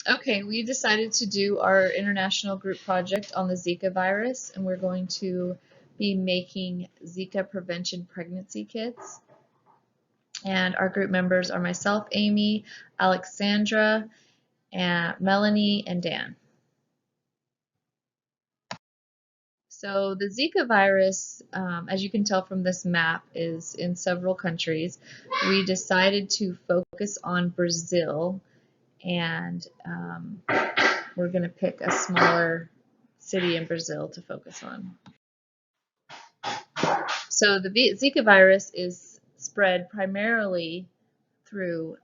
Okay, we decided to do our international group project on the Zika virus, and we're going to be making Zika prevention pregnancy kits. And our group members are myself, Amy, Alexandra, and Melanie, and Dan. So the Zika virus, as you can tell from this map, is in several countries. We decided to focus on Brazil, and we're going to pick a smaller city in Brazil to focus on. So the Zika virus is spread primarily through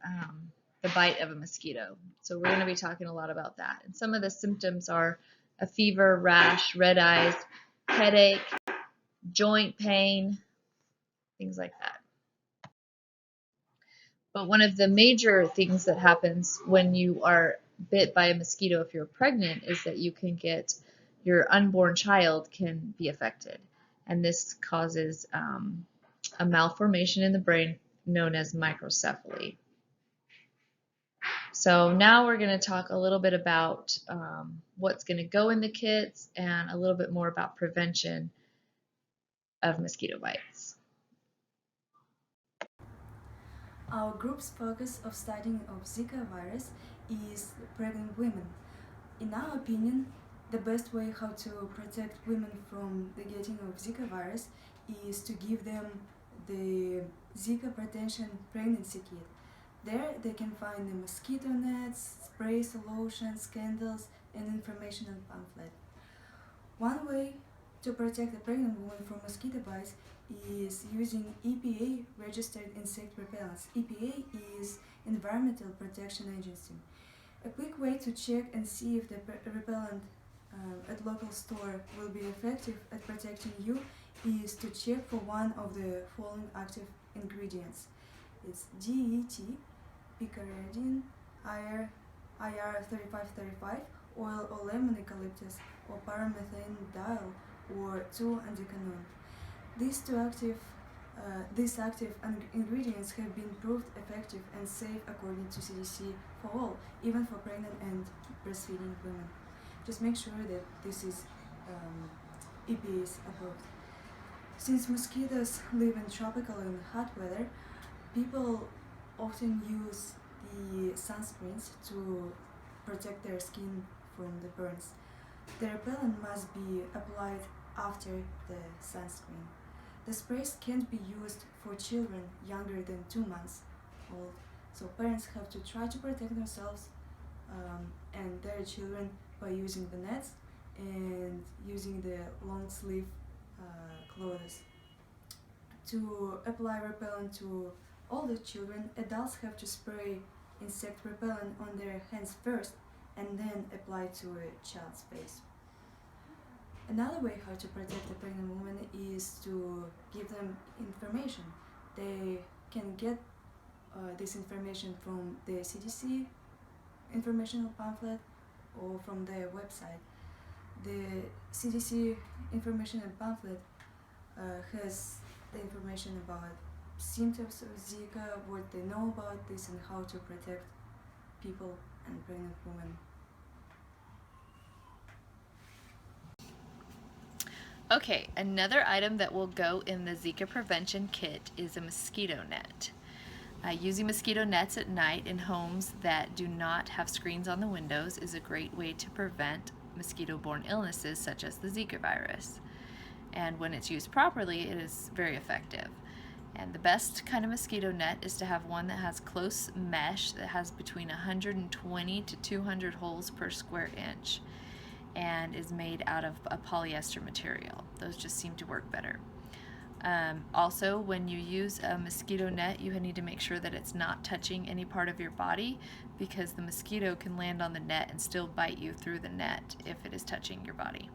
the bite of a mosquito. So we're going to be talking a lot about that. And some of the symptoms are a fever, rash, red eyes, headache, joint pain, things like that. But one of the major things that happens when you are bit by a mosquito if you're pregnant is that you can get your unborn child can be affected. And this causes a malformation in the brain known as microcephaly. So now we're going to talk a little bit about what's going to go in the kits and a little bit more about prevention of mosquito bites. Our group's focus of studying of Zika virus is pregnant women. In our opinion, the best way how to protect women from the getting of Zika virus is to give them the Zika prevention pregnancy kit. There they can find the mosquito nets, sprays, lotions, candles, and informational pamphlet. One way to protect the pregnant woman from mosquito bites is using EPA registered insect repellents. EPA is Environmental Protection Agency. A quick way to check and see if the repellent at local store will be effective at protecting you is to check for one of the following active ingredients. It's DET, picaridin, IR3535, oil or lemon eucalyptus, or paramethanediol, or 2-andecanone. These active ingredients have been proved effective and safe according to CDC for all, even for pregnant and breastfeeding women. Just make sure that this is EPA approved. Since mosquitoes live in tropical and hot weather, people often use the sunscreens to protect their skin from the burns. The repellent must be applied after the sunscreen. The sprays can't be used for children younger than 2 months old, so parents have to try to protect themselves and their children by using the nets and using the long sleeve clothes. To apply repellent to all the children, adults have to spray insect repellent on their hands first and then apply to a child's face. Another way how to protect the pregnant woman is to give them information. They can get this information from the CDC informational pamphlet or from their website. The CDC informational pamphlet has the information about symptoms of Zika, what they know about this, and how to protect people and pregnant women. Okay, another item that will go in the Zika prevention kit is a mosquito net. Using mosquito nets at night in homes that do not have screens on the windows is a great way to prevent mosquito-borne illnesses such as the Zika virus. And when it's used properly, it is very effective. And the best kind of mosquito net is to have one that has close mesh that has between 120 to 200 holes per square inch and is made out of a polyester material. Those just seem to work better. Also, when you use a mosquito net, you need to make sure that it's not touching any part of your body, because the mosquito can land on the net and still bite you through the net if it is touching your body.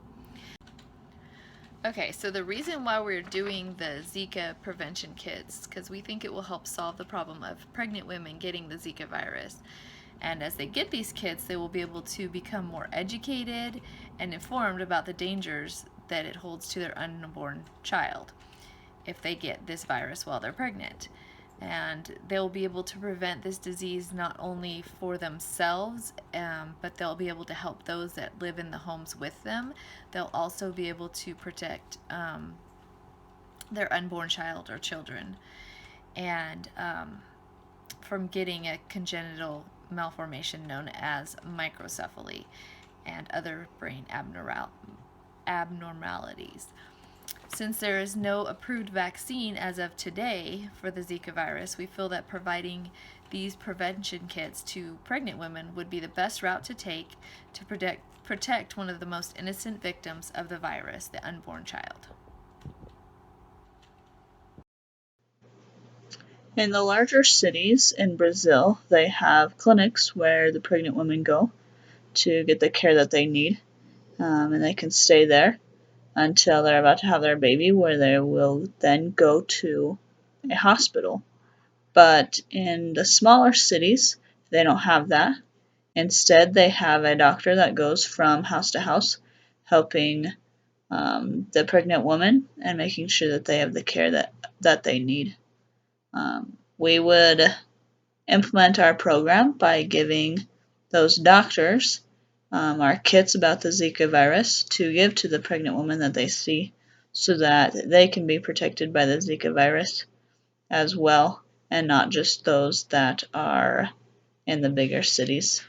Okay, so the reason why we're doing the Zika prevention kits, because we think it will help solve the problem of pregnant women getting the Zika virus. And as they get these kits, they will be able to become more educated and informed about the dangers that it holds to their unborn child if they get this virus while they're pregnant. and they'll be able to prevent this disease not only for themselves, but they'll be able to help those that live in the homes with them. They'll also be able to protect their unborn child or children, and from getting a congenital malformation known as microcephaly and other brain abnormalities. Since there is no approved vaccine as of today for the Zika virus, we feel that providing these prevention kits to pregnant women would be the best route to take to protect one of the most innocent victims of the virus, the unborn child. In the larger cities in Brazil, they have clinics where the pregnant women go to get the care that they need, and they can stay there until they're about to have their baby, where they will then go to a hospital. But in the smaller cities, they don't have that. Instead, they have a doctor that goes from house to house, helping the pregnant woman and making sure that they have the care that they need. We would implement our program by giving those doctors our kits about the Zika virus to give to the pregnant woman that they see so that they can be protected by the Zika virus as well, and not just those that are in the bigger cities.